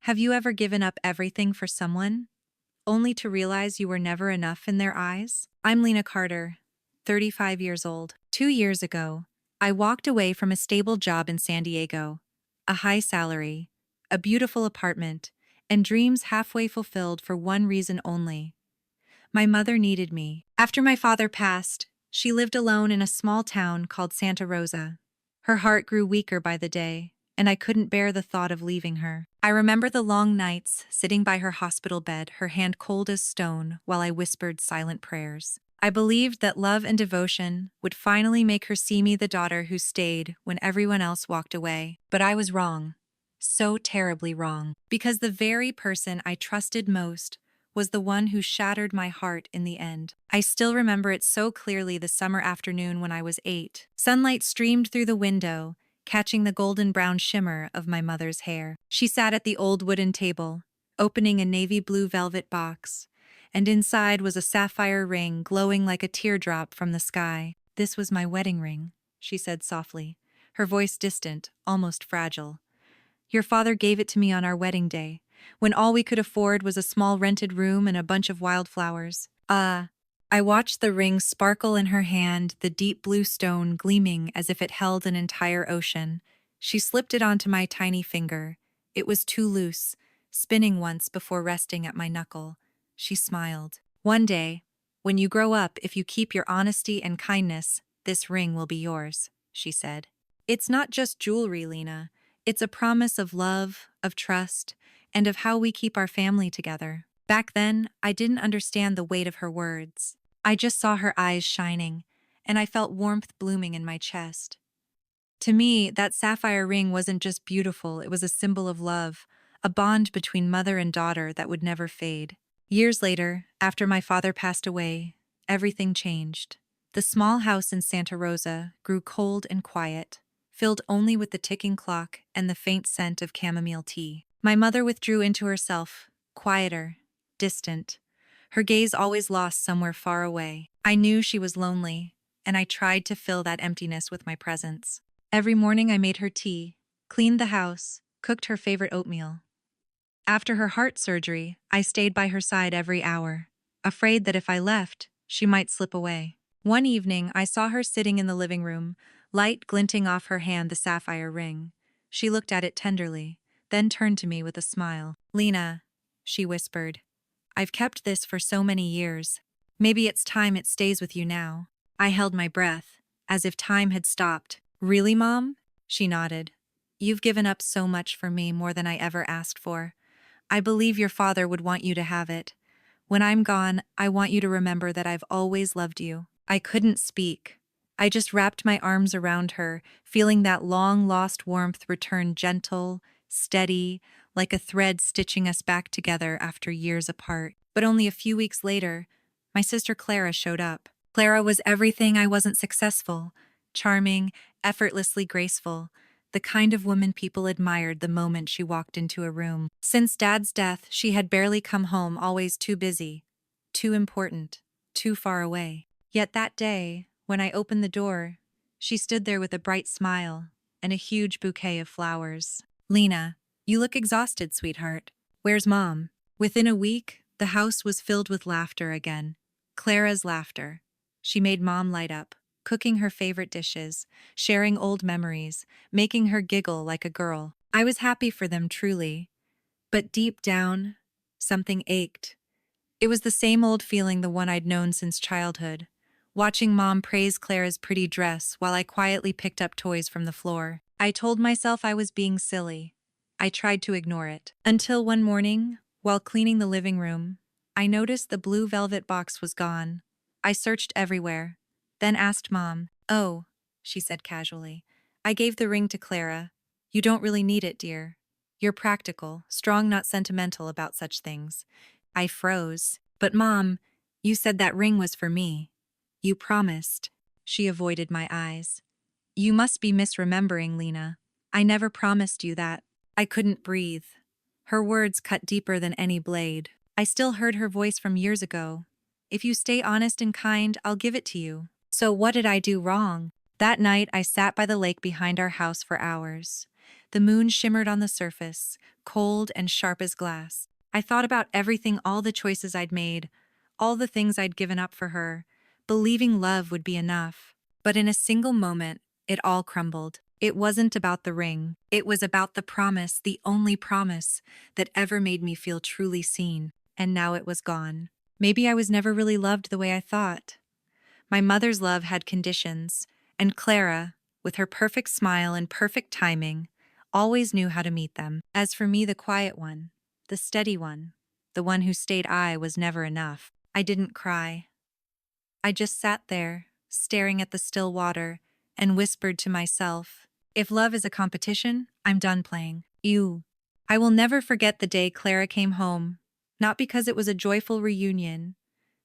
Have you ever given up everything for someone, only to realize you were never enough in their eyes? I'm Lena Carter, 35 years old. 2 years ago, I walked away from a stable job in San Diego, a high salary, a beautiful apartment, and dreams halfway fulfilled for one reason only. My mother needed me. After my father passed, she lived alone in a small town called Santa Rosa. Her heart grew weaker by the day, and I couldn't bear the thought of leaving her. I remember the long nights, sitting by her hospital bed, her hand cold as stone, while I whispered silent prayers. I believed that love and devotion would finally make her see me the daughter who stayed when everyone else walked away. But I was wrong. So terribly wrong. Because the very person I trusted most was the one who shattered my heart in the end. I still remember it so clearly, the summer afternoon when I was 8. Sunlight streamed through the window, catching the golden brown shimmer of my mother's hair. She sat at the old wooden table, opening a navy blue velvet box, and inside was a sapphire ring glowing like a teardrop from the sky. "This was my wedding ring," she said softly, her voice distant, almost fragile. "Your father gave it to me on our wedding day, when all we could afford was a small rented room and a bunch of wildflowers." I watched the ring sparkle in her hand, the deep blue stone gleaming as if it held an entire ocean. She slipped it onto my tiny finger. It was too loose, spinning once before resting at my knuckle. She smiled. "One day, when you grow up, if you keep your honesty and kindness, this ring will be yours," she said. "It's not just jewelry, Lena. It's a promise of love, of trust, and of how we keep our family together." Back then, I didn't understand the weight of her words. I just saw her eyes shining, and I felt warmth blooming in my chest. To me, that sapphire ring wasn't just beautiful, it was a symbol of love, a bond between mother and daughter that would never fade. Years later, after my father passed away, everything changed. The small house in Santa Rosa grew cold and quiet, filled only with the ticking clock and the faint scent of chamomile tea. My mother withdrew into herself, quieter, distant, her gaze always lost somewhere far away. I knew she was lonely, and I tried to fill that emptiness with my presence. Every morning I made her tea, cleaned the house, cooked her favorite oatmeal. After her heart surgery, I stayed by her side every hour, afraid that if I left, she might slip away. One evening, I saw her sitting in the living room, light glinting off her hand, the sapphire ring. She looked at it tenderly, then turned to me with a smile. "Lena," she whispered, "I've kept this for so many years. Maybe it's time it stays with you now." I held my breath, as if time had stopped. "Really, Mom?" She nodded. "You've given up so much for me, more than I ever asked for. I believe your father would want you to have it. When I'm gone, I want you to remember that I've always loved you." I couldn't speak. I just wrapped my arms around her, feeling that long-lost warmth return, gentle, steady, like a thread stitching us back together after years apart. But only a few weeks later, my sister Clara showed up. Clara was everything I wasn't: successful, charming, effortlessly graceful, the kind of woman people admired the moment she walked into a room. Since Dad's death, she had barely come home, always too busy, too important, too far away. Yet that day, when I opened the door, she stood there with a bright smile and a huge bouquet of flowers. "Lena, you look exhausted, sweetheart. Where's Mom?" Within a week, the house was filled with laughter again. Clara's laughter. She made Mom light up, cooking her favorite dishes, sharing old memories, making her giggle like a girl. I was happy for them, truly. But deep down, something ached. It was the same old feeling, the one I'd known since childhood. Watching Mom praise Clara's pretty dress while I quietly picked up toys from the floor. I told myself I was being silly. I tried to ignore it. Until one morning, while cleaning the living room, I noticed the blue velvet box was gone. I searched everywhere, then asked Mom. "Oh," she said casually, "I gave the ring to Clara. You don't really need it, dear. You're practical, strong, not sentimental about such things." I froze. "But Mom, you said that ring was for me. You promised." She avoided my eyes. "You must be misremembering, Lena. I never promised you that." I couldn't breathe. Her words cut deeper than any blade. I still heard her voice from years ago. "If you stay honest and kind, I'll give it to you." So what did I do wrong? That night, I sat by the lake behind our house for hours. The moon shimmered on the surface, cold and sharp as glass. I thought about everything, all the choices I'd made, all the things I'd given up for her, believing love would be enough. But in a single moment, it all crumbled. It wasn't about the ring. It was about the promise, the only promise that ever made me feel truly seen. And now it was gone. Maybe I was never really loved the way I thought. My mother's love had conditions, and Clara, with her perfect smile and perfect timing, always knew how to meet them. As for me, the quiet one, the steady one, the one who stayed I was never enough. I didn't cry. I just sat there, staring at the still water, and whispered to myself, if love is a competition, I'm done playing. You. I will never forget the day Clara came home, not because it was a joyful reunion,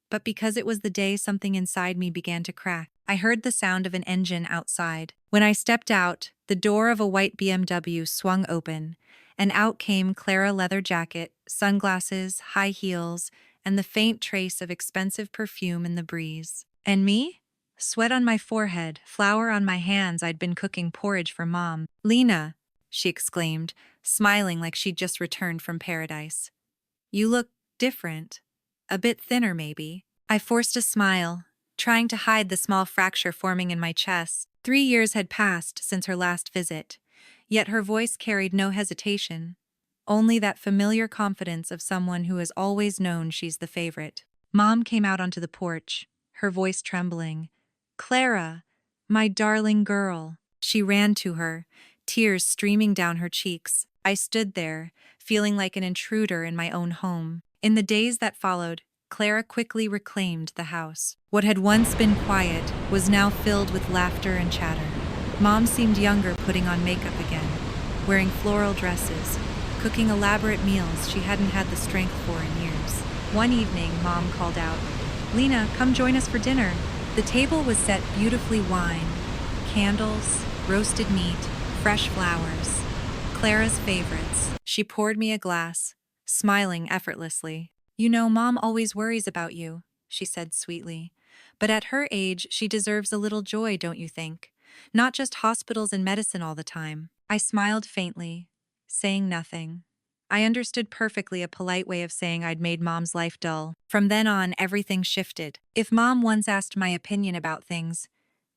but because it was the day something inside me began to crack. I heard the sound of an engine outside. When I stepped out, the door of a white BMW swung open, and out came Clara, leather jacket, sunglasses, high heels, and the faint trace of expensive perfume in the breeze. And me? Sweat on my forehead, flour on my hands. I'd been cooking porridge for Mom. Lena, she exclaimed, smiling like she'd just returned from paradise. You look different. A bit thinner, maybe. I forced a smile, trying to hide the small fracture forming in my chest. 3 years had passed since her last visit, yet her voice carried no hesitation, only that familiar confidence of someone who has always known she's the favorite. Mom came out onto the porch, her voice trembling. Clara, my darling girl. She ran to her, tears streaming down her cheeks. I stood there, feeling like an intruder in my own home. In the days that followed, Clara quickly reclaimed the house. What had once been quiet was now filled with laughter and chatter. Mom seemed younger, putting on makeup again, wearing floral dresses, cooking elaborate meals she hadn't had the strength for in years. One evening, Mom called out, Lena, come join us for dinner. The table was set beautifully, wine, candles, roasted meat, fresh flowers, Clara's favorites. She poured me a glass, smiling effortlessly. You know, Mom always worries about you, she said sweetly. But at her age, she deserves a little joy, don't you think? Not just hospitals and medicine all the time. I smiled faintly, saying nothing. I understood perfectly a polite way of saying I'd made Mom's life dull. From then on, everything shifted. If Mom once asked my opinion about things,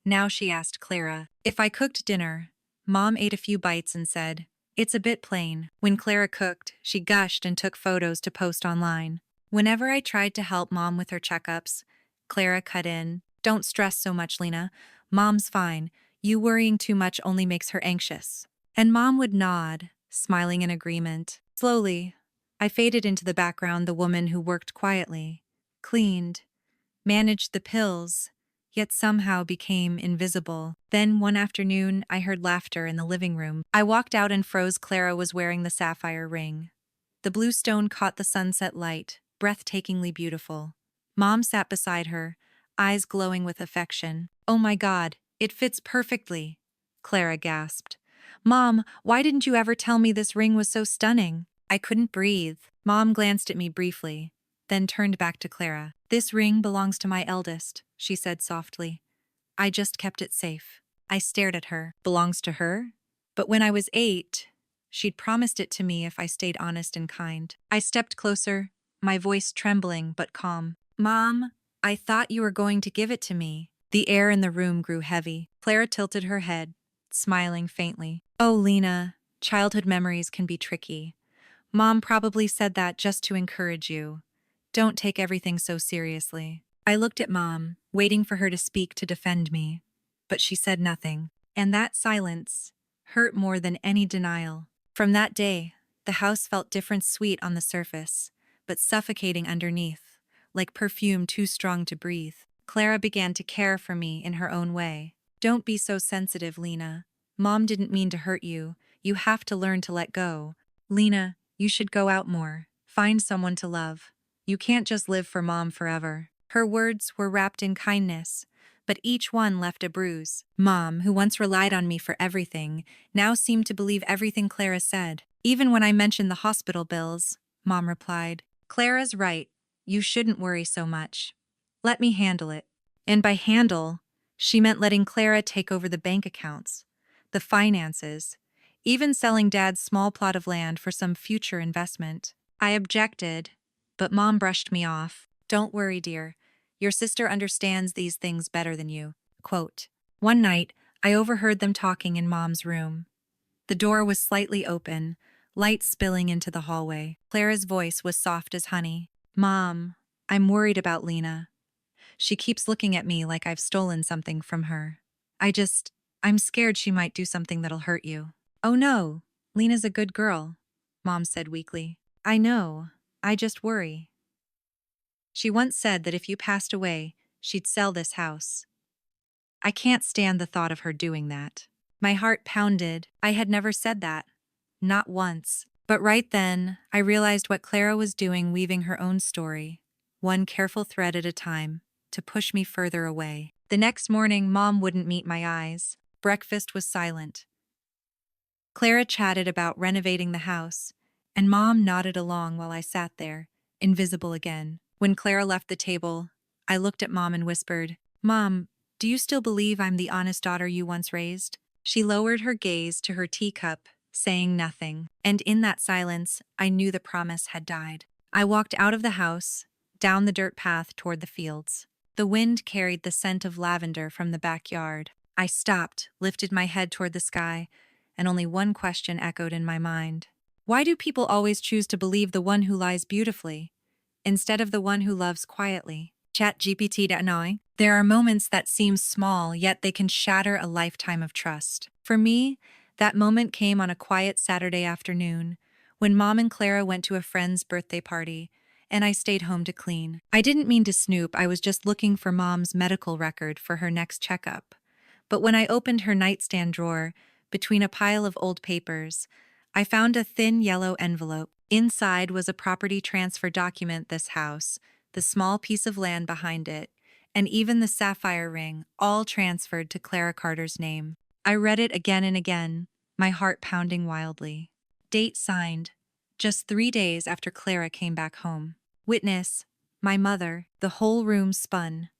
now she asked Clara. If I cooked dinner, Mom ate a few bites and said, it's a bit plain. When Clara cooked, she gushed and took photos to post online. Whenever I tried to help Mom with her checkups, Clara cut in. Don't stress so much, Lena. Mom's fine. You worrying too much only makes her anxious. And Mom would nod, smiling in agreement. Slowly, I faded into the background, the woman who worked quietly, cleaned, managed the pills, yet somehow became invisible. Then one afternoon, I heard laughter in the living room. I walked out and froze. Clara was wearing the sapphire ring. The blue stone caught the sunset light, breathtakingly beautiful. Mom sat beside her, eyes glowing with affection. Oh my God, it fits perfectly, Clara gasped. Mom, why didn't you ever tell me this ring was so stunning? I couldn't breathe. Mom glanced at me briefly, then turned back to Clara. This ring belongs to my eldest, she said softly. I just kept it safe. I stared at her. Belongs to her? But when I was 8, she'd promised it to me if I stayed honest and kind. I stepped closer, my voice trembling but calm. Mom, I thought you were going to give it to me. The air in the room grew heavy. Clara tilted her head, smiling faintly. Oh, Lena, childhood memories can be tricky. Mom probably said that just to encourage you. Don't take everything so seriously. I looked at Mom, waiting for her to speak to defend me, but she said nothing. And that silence hurt more than any denial. From that day, the house felt different, sweet on the surface, but suffocating underneath, like perfume too strong to breathe. Clara began to care for me in her own way. Don't be so sensitive, Lena. Mom didn't mean to hurt you. You have to learn to let go. Lena, you should go out more. Find someone to love. You can't just live for Mom forever. Her words were wrapped in kindness, but each one left a bruise. Mom, who once relied on me for everything, now seemed to believe everything Clara said. Even when I mentioned the hospital bills, Mom replied, Clara's right. You shouldn't worry so much. Let me handle it. And by handle, she meant letting Clara take over the bank accounts, the finances, even selling Dad's small plot of land for some future investment. I objected, but Mom brushed me off. Don't worry, dear. Your sister understands these things better than you. Quote. One night, I overheard them talking in Mom's room. The door was slightly open, light spilling into the hallway. Clara's voice was soft as honey. Mom, I'm worried about Lena. She keeps looking at me like I've stolen something from her. I'm scared she might do something that'll hurt you. Oh no, Lena's a good girl, Mom said weakly. I know, I just worry. She once said that if you passed away, she'd sell this house. I can't stand the thought of her doing that. My heart pounded. I had never said that. Not once. But right then, I realized what Clara was doing, weaving her own story, one careful thread at a time, to push me further away. The next morning, Mom wouldn't meet my eyes. Breakfast was silent. Clara chatted about renovating the house, and Mom nodded along while I sat there, invisible again. When Clara left the table, I looked at Mom and whispered, Mom, do you still believe I'm the honest daughter you once raised? She lowered her gaze to her teacup, saying nothing, and in that silence, I knew the promise had died. I walked out of the house, down the dirt path toward the fields. The wind carried the scent of lavender from the backyard. I stopped, lifted my head toward the sky, and only one question echoed in my mind. Why do people always choose to believe the one who lies beautifully, instead of the one who loves quietly? ChatGPT nói. There are moments that seem small, yet they can shatter a lifetime of trust. For me, that moment came on a quiet Saturday afternoon, when Mom and Clara went to a friend's birthday party, and I stayed home to clean. I didn't mean to snoop, I was just looking for Mom's medical record for her next checkup. But when I opened her nightstand drawer, between a pile of old papers, I found a thin yellow envelope. Inside was a property transfer document, this house, the small piece of land behind it, and even the sapphire ring, all transferred to Clara Carter's name. I read it again and again, my heart pounding wildly. Date signed, just 3 days after Clara came back home. Witness, my mother. The whole room spun.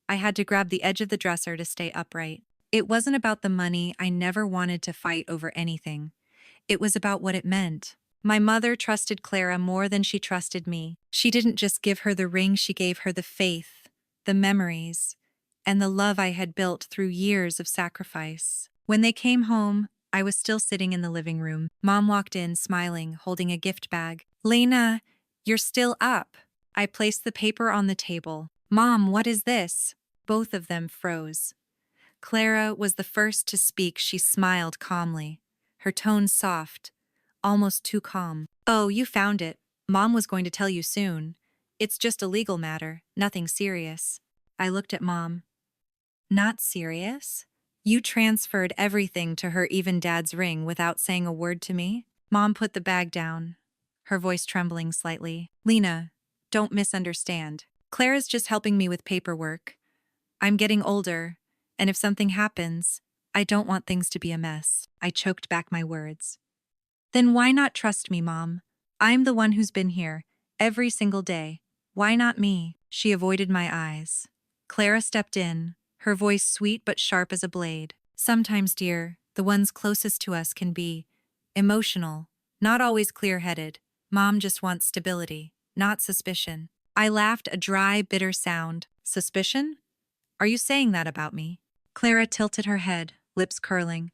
I had to grab the edge of the dresser to stay upright. It wasn't about the money. I never wanted to fight over anything. It was about what it meant. My mother trusted Clara more than she trusted me. She didn't just give her the ring, she gave her the faith, the memories, and the love I had built through years of sacrifice. When they came home, I was still sitting in the living room. Mom walked in, smiling, holding a gift bag. Lena, you're still up. I placed the paper on the table. Mom, what is this? Both of them froze. Clara was the first to speak. She smiled calmly, her tone soft, almost too calm. Oh, you found it. Mom was going to tell you soon. It's just a legal matter, nothing serious. I looked at Mom. Not serious? You transferred everything to her, even Dad's ring, without saying a word to me? Mom put the bag down, her voice trembling slightly. Lena, don't misunderstand. Clara's just helping me with paperwork. I'm getting older, and if something happens, I don't want things to be a mess. I choked back my words. Then why not trust me, Mom? I'm the one who's been here, every single day. Why not me? She avoided my eyes. Clara stepped in, her voice sweet but sharp as a blade. Sometimes, dear, the ones closest to us can be emotional, not always clear-headed. Mom just wants stability, not suspicion. I laughed, a dry, bitter sound. Suspicion? Are you saying that about me? Clara tilted her head, lips curling.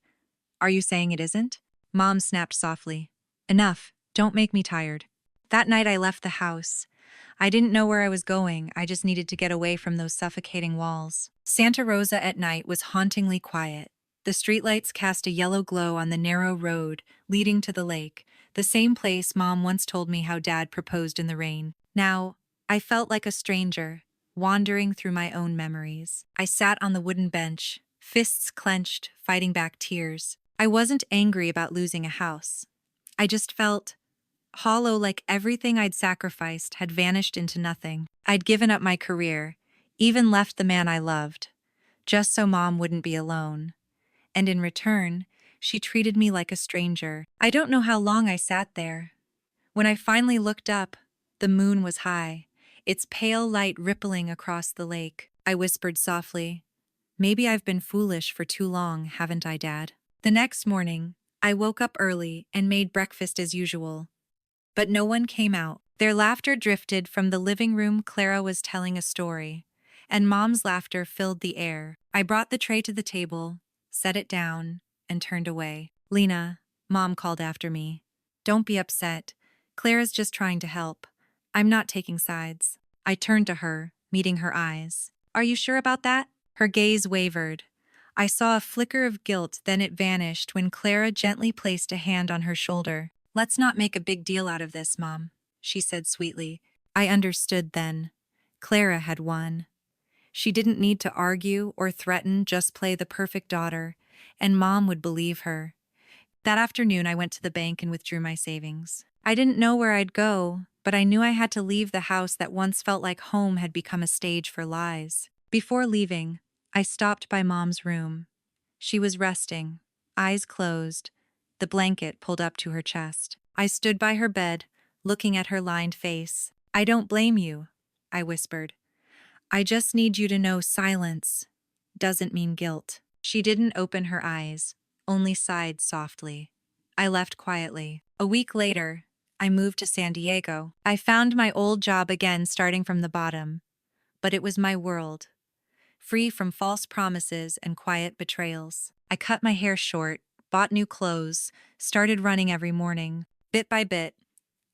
Are you saying it isn't? Mom snapped softly. Enough, don't make me tired. That night I left the house. I didn't know where I was going, I just needed to get away from those suffocating walls. Santa Rosa at night was hauntingly quiet. The streetlights cast a yellow glow on the narrow road leading to the lake, the same place Mom once told me how Dad proposed in the rain. Now, I felt like a stranger, wandering through my own memories. I sat on the wooden bench, fists clenched, fighting back tears. I wasn't angry about losing a house. I just felt hollow, like everything I'd sacrificed had vanished into nothing. I'd given up my career, even left the man I loved, just so Mom wouldn't be alone. And in return, she treated me like a stranger. I don't know how long I sat there. When I finally looked up, the moon was high, its pale light rippling across the lake. I whispered softly, Maybe I've been foolish for too long, haven't I, Dad? The next morning, I woke up early and made breakfast as usual. But no one came out. Their laughter drifted from the living room. Clara was telling a story, and Mom's laughter filled the air. I brought the tray to the table, set it down, and turned away. Lena, Mom called after me. Don't be upset. Clara's just trying to help. I'm not taking sides. I turned to her, meeting her eyes. Are you sure about that? Her gaze wavered. I saw a flicker of guilt, then it vanished when Clara gently placed a hand on her shoulder. Let's not make a big deal out of this, Mom, she said sweetly. I understood then. Clara had won. She didn't need to argue or threaten, just play the perfect daughter, and Mom would believe her. That afternoon, I went to the bank and withdrew my savings. I didn't know where I'd go, but I knew I had to leave the house that once felt like home had become a stage for lies. Before leaving, I stopped by Mom's room. She was resting, eyes closed, the blanket pulled up to her chest. I stood by her bed, looking at her lined face. I don't blame you, I whispered. I just need you to know silence doesn't mean guilt. She didn't open her eyes, only sighed softly. I left quietly. A week later, I moved to San Diego. I found my old job again, starting from the bottom. But it was my world, free from false promises and quiet betrayals. I cut my hair short, bought new clothes, started running every morning. Bit by bit,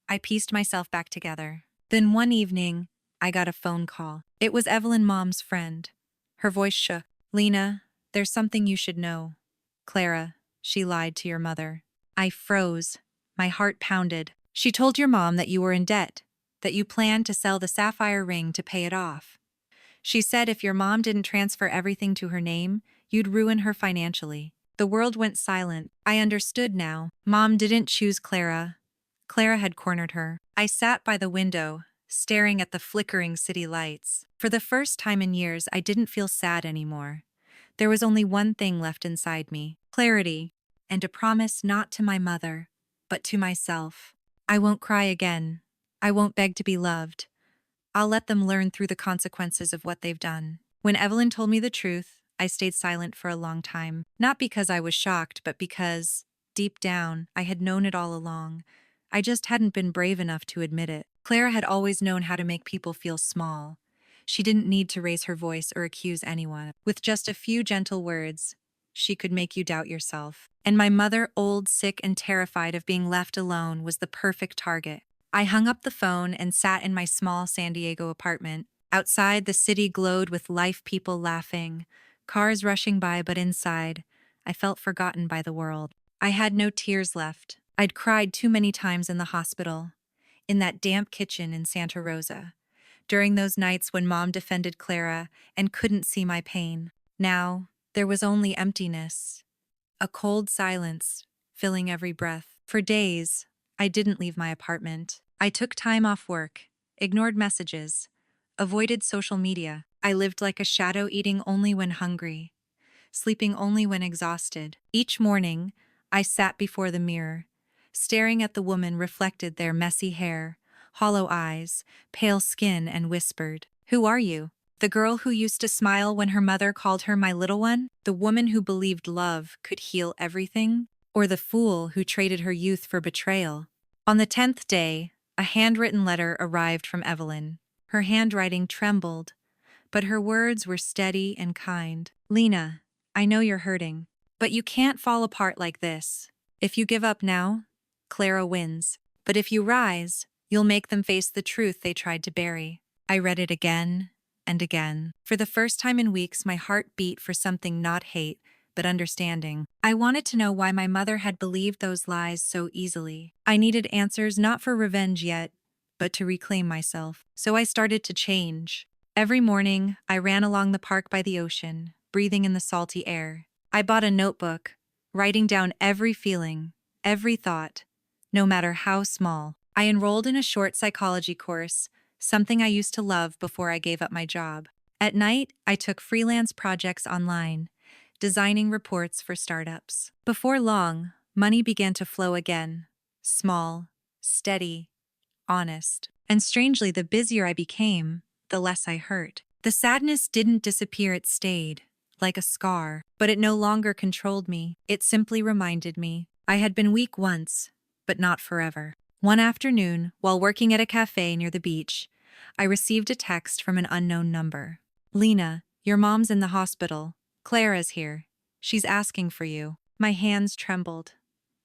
I pieced myself back together. Then one evening, I got a phone call. It was Evelyn, Mom's friend. Her voice shook. Lena, there's something you should know. Clara, she lied to your mother. I froze. My heart pounded. She told your mom that you were in debt, that you planned to sell the sapphire ring to pay it off. She said if your mom didn't transfer everything to her name, you'd ruin her financially. The world went silent. I understood now. Mom didn't choose Clara. Clara had cornered her. I sat by the window, staring at the flickering city lights. For the first time in years, I didn't feel sad anymore. There was only one thing left inside me: clarity, and a promise not to my mother, but to myself. I won't cry again. I won't beg to be loved. I'll let them learn through the consequences of what they've done. When Evelyn told me the truth, I stayed silent for a long time. Not because I was shocked, but because, deep down, I had known it all along. I just hadn't been brave enough to admit it. Clara had always known how to make people feel small. She didn't need to raise her voice or accuse anyone. With just a few gentle words, she could make you doubt yourself. And my mother, old, sick, and terrified of being left alone, was the perfect target. I hung up the phone and sat in my small San Diego apartment. Outside, the city glowed with life, people laughing, cars rushing by, but inside, I felt forgotten by the world. I had no tears left. I'd cried too many times in the hospital, in that damp kitchen in Santa Rosa, during those nights when Mom defended Clara and couldn't see my pain. Now, there was only emptiness, a cold silence filling every breath. For days, I didn't leave my apartment. I took time off work, ignored messages, avoided social media. I lived like a shadow, eating only when hungry, sleeping only when exhausted. Each morning, I sat before the mirror, staring at the woman reflected there: messy hair, hollow eyes, pale skin, and whispered, "Who are you?" The girl who used to smile when her mother called her my little one? The woman who believed love could heal everything? Or the fool who traded her youth for betrayal? On the 10th day, a handwritten letter arrived from Evelyn. Her handwriting trembled, but her words were steady and kind. Lena, I know you're hurting, but you can't fall apart like this. If you give up now, Clara wins. But if you rise, you'll make them face the truth they tried to bury. I read it again and again. For the first time in weeks, my heart beat for something, not hate, but understanding. I wanted to know why my mother had believed those lies so easily. I needed answers, not for revenge yet, but to reclaim myself. So I started to change. Every morning, I ran along the park by the ocean, breathing in the salty air. I bought a notebook, writing down every feeling, every thought, no matter how small. I enrolled in a short psychology course, something I used to love before I gave up my job. At night, I took freelance projects online, designing reports for startups. Before long, money began to flow again. Small, steady, honest. And strangely, the busier I became, the less I hurt. The sadness didn't disappear, it stayed, like a scar. But it no longer controlled me. It simply reminded me, I had been weak once, but not forever. One afternoon, while working at a cafe near the beach, I received a text from an unknown number. Lena, your mom's in the hospital. Clara's here. She's asking for you. My hands trembled.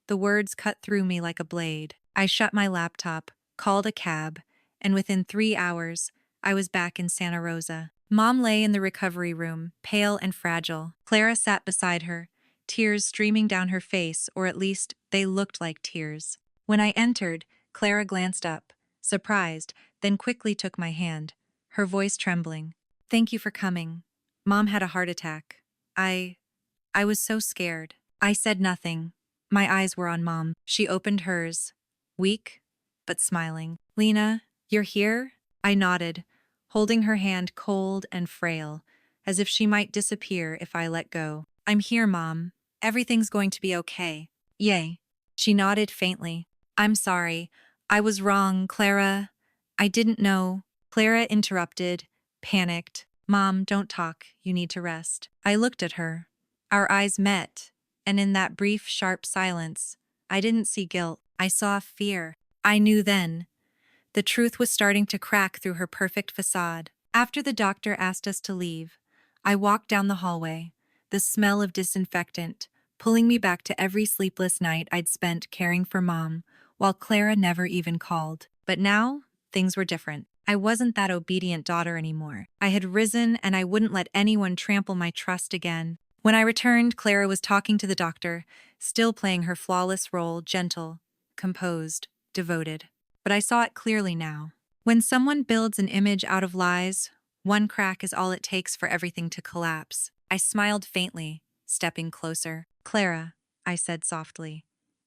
The words cut through me like a blade. I shut my laptop, called a cab, and within 3 hours, I was back in Santa Rosa. Mom lay in the recovery room, pale and fragile. Clara sat beside her, tears streaming down her face, or at least they looked like tears. When I entered, Clara glanced up, surprised, then quickly took my hand, her voice trembling. "Thank you for coming. Mom had a heart attack. I was so scared." I said nothing. My eyes were on Mom. She opened hers, weak, but smiling. "Lena, you're here?" I nodded, holding her hand cold and frail, as if she might disappear if I let go. "I'm here, Mom. Everything's going to be okay." "Yay." She nodded faintly. "I'm sorry. I was wrong, Clara. I didn't know." Clara interrupted, panicked. "Mom, don't talk. You need to rest." I looked at her. Our eyes met, and in that brief, sharp silence, I didn't see guilt. I saw fear. I knew then. The truth was starting to crack through her perfect facade. After the doctor asked us to leave, I walked down the hallway, the smell of disinfectant pulling me back to every sleepless night I'd spent caring for Mom, while Clara never even called. But now, things were different. I wasn't that obedient daughter anymore. I had risen, and I wouldn't let anyone trample my trust again. When I returned, Clara was talking to the doctor, still playing her flawless role, gentle, composed, devoted. But I saw it clearly now. When someone builds an image out of lies, one crack is all it takes for everything to collapse. I smiled faintly, stepping closer. "Clara," I said softly,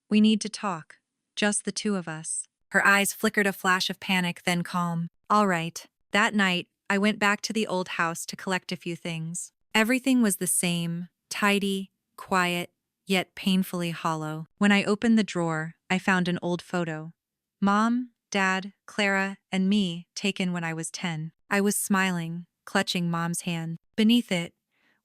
"we need to talk. Just the two of us." Her eyes flickered a flash of panic, then calm. "All right." That night, I went back to the old house to collect a few things. Everything was the same, tidy, quiet, yet painfully hollow. When I opened the drawer, I found an old photo. Mom, Dad, Clara, and me, taken when I was 10. I was smiling, clutching Mom's hand. Beneath it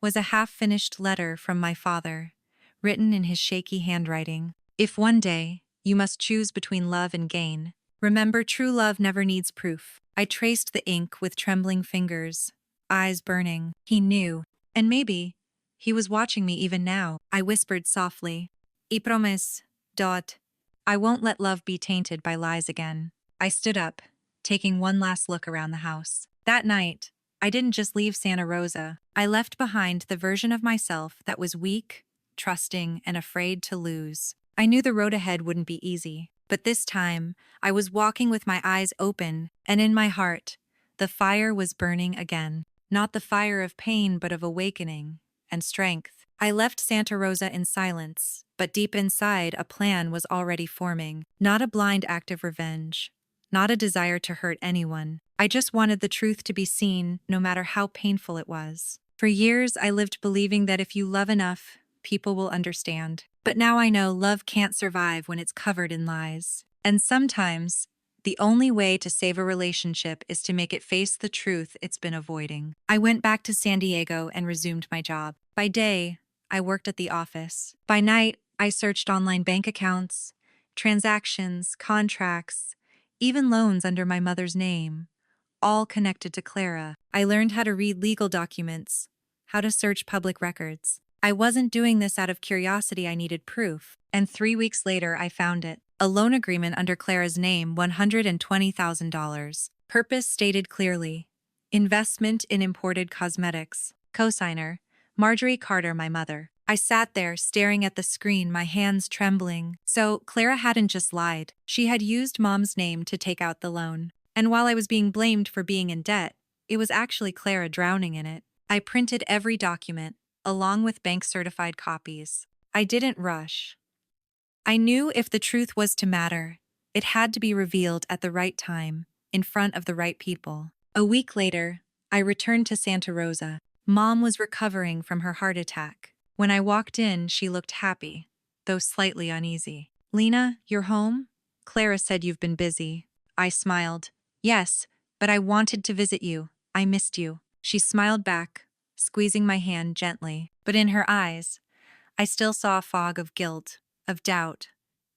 was a half-finished letter from my father, written in his shaky handwriting. "If one day you must choose between love and gain, remember true love never needs proof." I traced the ink with trembling fingers, eyes burning. He knew, and maybe he was watching me even now. I whispered softly, "I promise, Dot. I won't let love be tainted by lies again." I stood up, taking one last look around the house. That night, I didn't just leave Santa Rosa. I left behind the version of myself that was weak, trusting, and afraid to lose. I knew the road ahead wouldn't be easy, but this time, I was walking with my eyes open, and in my heart, the fire was burning again. Not the fire of pain, but of awakening and strength. I left Santa Rosa in silence, but deep inside, a plan was already forming. Not a blind act of revenge, not a desire to hurt anyone. I just wanted the truth to be seen, no matter how painful it was. For years, I lived believing that if you love enough, people will understand. But now I know love can't survive when it's covered in lies. And sometimes, the only way to save a relationship is to make it face the truth it's been avoiding. I went back to San Diego and resumed my job. By day, I worked at the office. By night, I searched online bank accounts, transactions, contracts, even loans under my mother's name, all connected to Clara. I learned how to read legal documents, how to search public records. I wasn't doing this out of curiosity, I needed proof. And 3 weeks later, I found it. A loan agreement under Clara's name, $120,000. Purpose stated clearly. Investment in imported cosmetics. Cosigner, Marjorie Carter, my mother. I sat there, staring at the screen, my hands trembling. So, Clara hadn't just lied. She had used Mom's name to take out the loan. And while I was being blamed for being in debt, it was actually Clara drowning in it. I printed every document, along with bank-certified copies. I didn't rush. I knew if the truth was to matter, it had to be revealed at the right time, in front of the right people. A week later, I returned to Santa Rosa. Mom was recovering from her heart attack. When I walked in, she looked happy, though slightly uneasy. "Lena, you're home? Clara said you've been busy." I smiled. "Yes, but I wanted to visit you. I missed you." She smiled back, squeezing my hand gently. But in her eyes, I still saw a fog of guilt. of doubt,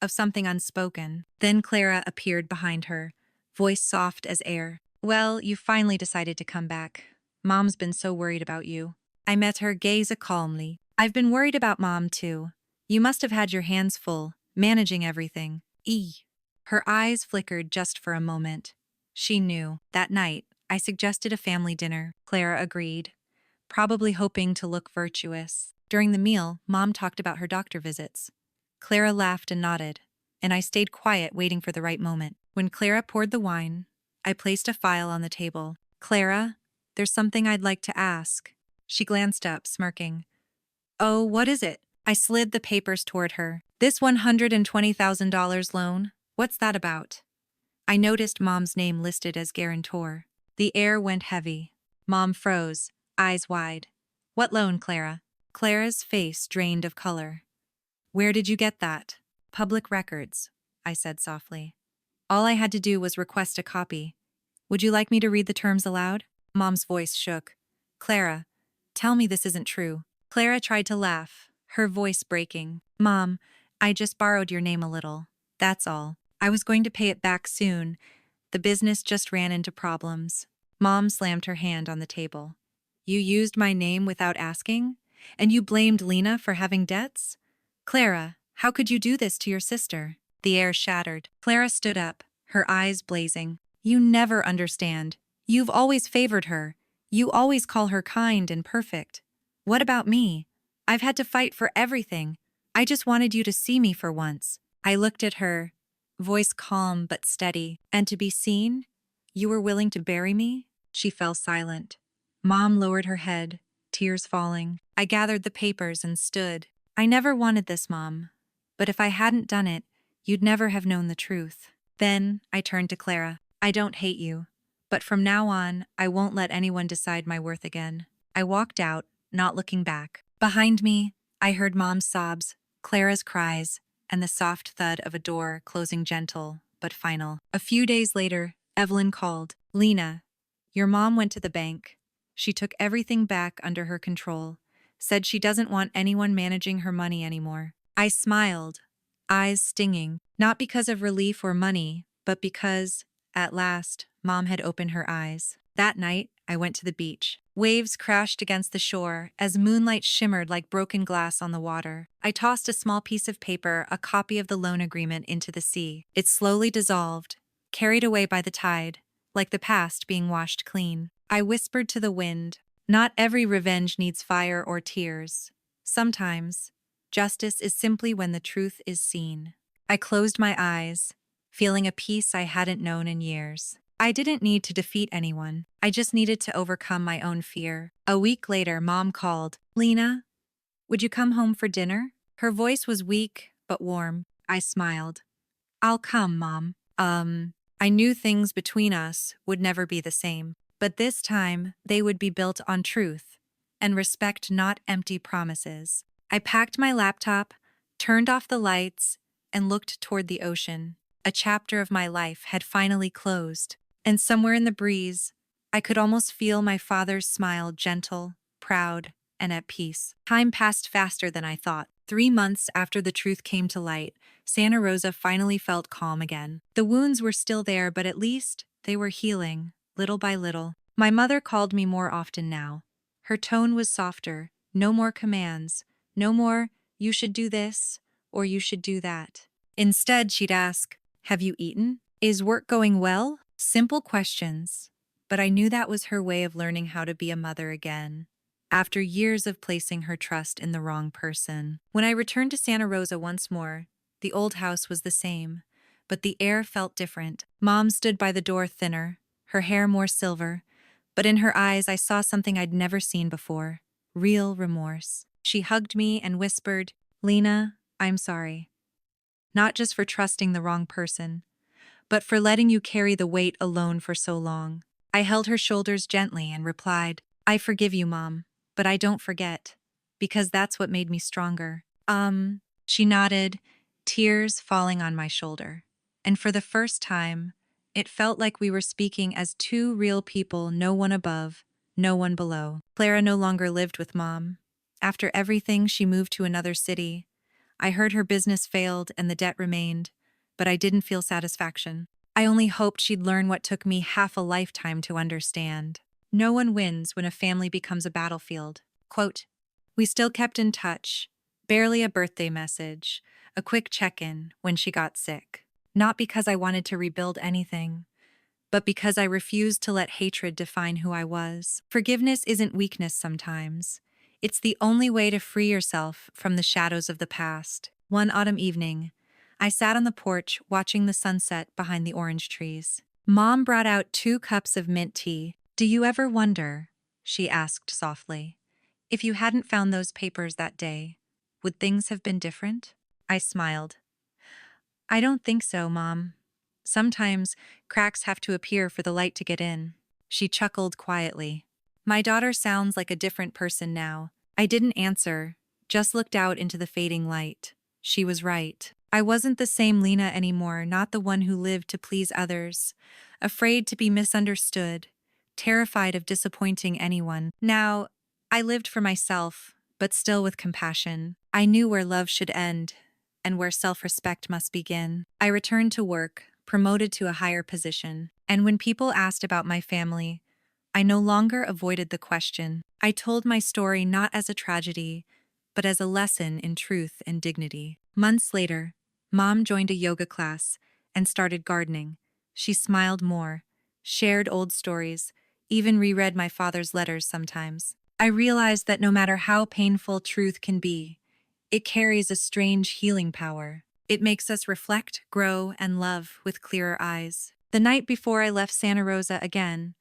of something unspoken. Then Clara appeared behind her, voice soft as air. Well, you finally decided to come back. Mom's been so worried about you. I met her gaze calmly. I've been worried about Mom, too. You must have had your hands full, managing everything. Her eyes flickered just for a moment. She knew. That night, I suggested a family dinner. Clara agreed, probably hoping to look virtuous. During the meal, Mom talked about her doctor visits. Clara laughed and nodded, and I stayed quiet waiting for the right moment. When Clara poured the wine, I placed a file on the table. Clara, there's something I'd like to ask. She glanced up, smirking. Oh, what is it? I slid the papers toward her. This $120,000 loan? What's that about? I noticed Mom's name listed as guarantor. The air went heavy. Mom froze, eyes wide. What loan, Clara? Clara's face drained of color. Where did you get that? Public records, I said softly. All I had to do was request a copy. Would you like me to read the terms aloud? Mom's voice shook. Clara, tell me this isn't true. Clara tried to laugh, her voice breaking. Mom, I just borrowed your name a little. That's all. I was going to pay it back soon. The business just ran into problems. Mom slammed her hand on the table. You used my name without asking? And you blamed Lena for having debts? Clara, how could you do this to your sister? The air shattered. Clara stood up, her eyes blazing. You never understand. You've always favored her. You always call her kind and perfect. What about me? I've had to fight for everything. I just wanted you to see me for once. I looked at her, voice calm but steady. And to be seen? You were willing to bury me? She fell silent. Mom lowered her head, tears falling. I gathered the papers and stood. I never wanted this, Mom. But if I hadn't done it, you'd never have known the truth. Then I turned to Clara. I don't hate you. But from now on, I won't let anyone decide my worth again. I walked out, not looking back. Behind me, I heard Mom's sobs, Clara's cries, and the soft thud of a door closing gentle but final. A few days later, Evelyn called. Lena, your mom went to the bank. She took everything back under her control, said she doesn't want anyone managing her money anymore. I smiled, eyes stinging, not because of relief or money, but because, at last, Mom had opened her eyes. That night, I went to the beach. Waves crashed against the shore as moonlight shimmered like broken glass on the water. I tossed a small piece of paper, a copy of the loan agreement, into the sea. It slowly dissolved, carried away by the tide, like the past being washed clean. I whispered to the wind, not every revenge needs fire or tears. Sometimes, justice is simply when the truth is seen. I closed my eyes, feeling a peace I hadn't known in years. I didn't need to defeat anyone. I just needed to overcome my own fear. A week later, Mom called. Lena, would you come home for dinner? Her voice was weak but warm. I smiled. I'll come, Mom. I knew things between us would never be the same, but this time they would be built on truth and respect, not empty promises. I packed my laptop, turned off the lights, and looked toward the ocean. A chapter of my life had finally closed, and somewhere in the breeze, I could almost feel my father's smile, gentle, proud, and at peace. Time passed faster than I thought. 3 months after the truth came to light, Santa Rosa finally felt calm again. The wounds were still there, but at least they were healing, little by little. My mother called me more often now. Her tone was softer, no more commands, no more, you should do this, or you should do that. Instead, she'd ask, have you eaten? Is work going well? Simple questions, but I knew that was her way of learning how to be a mother again, after years of placing her trust in the wrong person. When I returned to Santa Rosa once more, the old house was the same, but the air felt different. Mom stood by the door, thinner, her hair more silver, but in her eyes I saw something I'd never seen before, real remorse. She hugged me and whispered, Lena, I'm sorry. Not just for trusting the wrong person, but for letting you carry the weight alone for so long. I held her shoulders gently and replied, I forgive you, Mom, but I don't forget, because that's what made me stronger. She nodded, tears falling on my shoulder. And for the first time, it felt like we were speaking as two real people, no one above, no one below. Clara no longer lived with Mom. After everything, she moved to another city. I heard her business failed and the debt remained, but I didn't feel satisfaction. I only hoped she'd learn what took me half a lifetime to understand. No one wins when a family becomes a battlefield. Quote, we still kept in touch, barely a birthday message, a quick check-in when she got sick. Not because I wanted to rebuild anything, but because I refused to let hatred define who I was. Forgiveness isn't weakness sometimes. It's the only way to free yourself from the shadows of the past. One autumn evening, I sat on the porch watching the sunset behind the orange trees. Mom brought out 2 cups of mint tea. Do you ever wonder, she asked softly, if you hadn't found those papers that day, would things have been different? I smiled. I don't think so, Mom. Sometimes cracks have to appear for the light to get in. She chuckled quietly. My daughter sounds like a different person now. I didn't answer, just looked out into the fading light. She was right. I wasn't the same Lena anymore, not the one who lived to please others, afraid to be misunderstood, terrified of disappointing anyone. Now, I lived for myself, but still with compassion. I knew where love should end and where self-respect must begin. I returned to work, promoted to a higher position, and when people asked about my family, I no longer avoided the question. I told my story not as a tragedy, but as a lesson in truth and dignity. Months later, Mom joined a yoga class and started gardening. She smiled more, shared old stories, even reread my father's letters sometimes. I realized that no matter how painful truth can be, it carries a strange healing power. It makes us reflect, grow, and love with clearer eyes. The night before I left Santa Rosa again,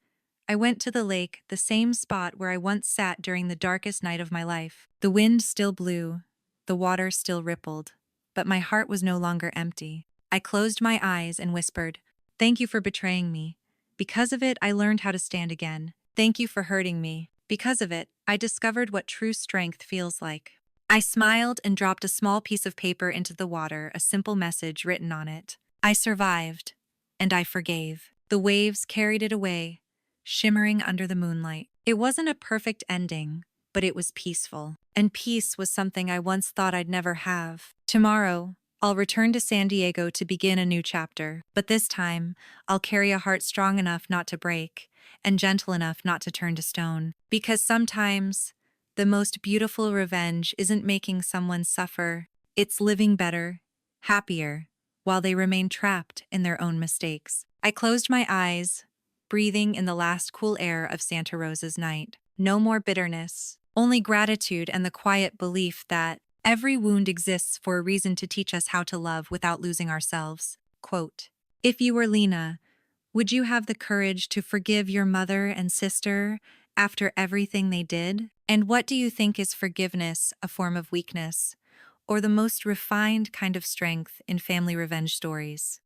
I went to the lake, the same spot where I once sat during the darkest night of my life. The wind still blew, the water still rippled, but my heart was no longer empty. I closed my eyes and whispered, "Thank you for betraying me. Because of it, I learned how to stand again. Thank you for hurting me. Because of it, I discovered what true strength feels like." I smiled and dropped a small piece of paper into the water, a simple message written on it. I survived, and I forgave. The waves carried it away, shimmering under the moonlight. It wasn't a perfect ending, but it was peaceful. And peace was something I once thought I'd never have. Tomorrow, I'll return to San Diego to begin a new chapter, but this time, I'll carry a heart strong enough not to break, and gentle enough not to turn to stone. Because sometimes, the most beautiful revenge isn't making someone suffer, it's living better, happier, while they remain trapped in their own mistakes. I closed my eyes, breathing in the last cool air of Santa Rosa's night. No more bitterness, only gratitude and the quiet belief that every wound exists for a reason to teach us how to love without losing ourselves. Quote, if you were Lena, would you have the courage to forgive your mother and sister after everything they did? And what do you think is forgiveness, a form of weakness, or the most refined kind of strength in family revenge stories?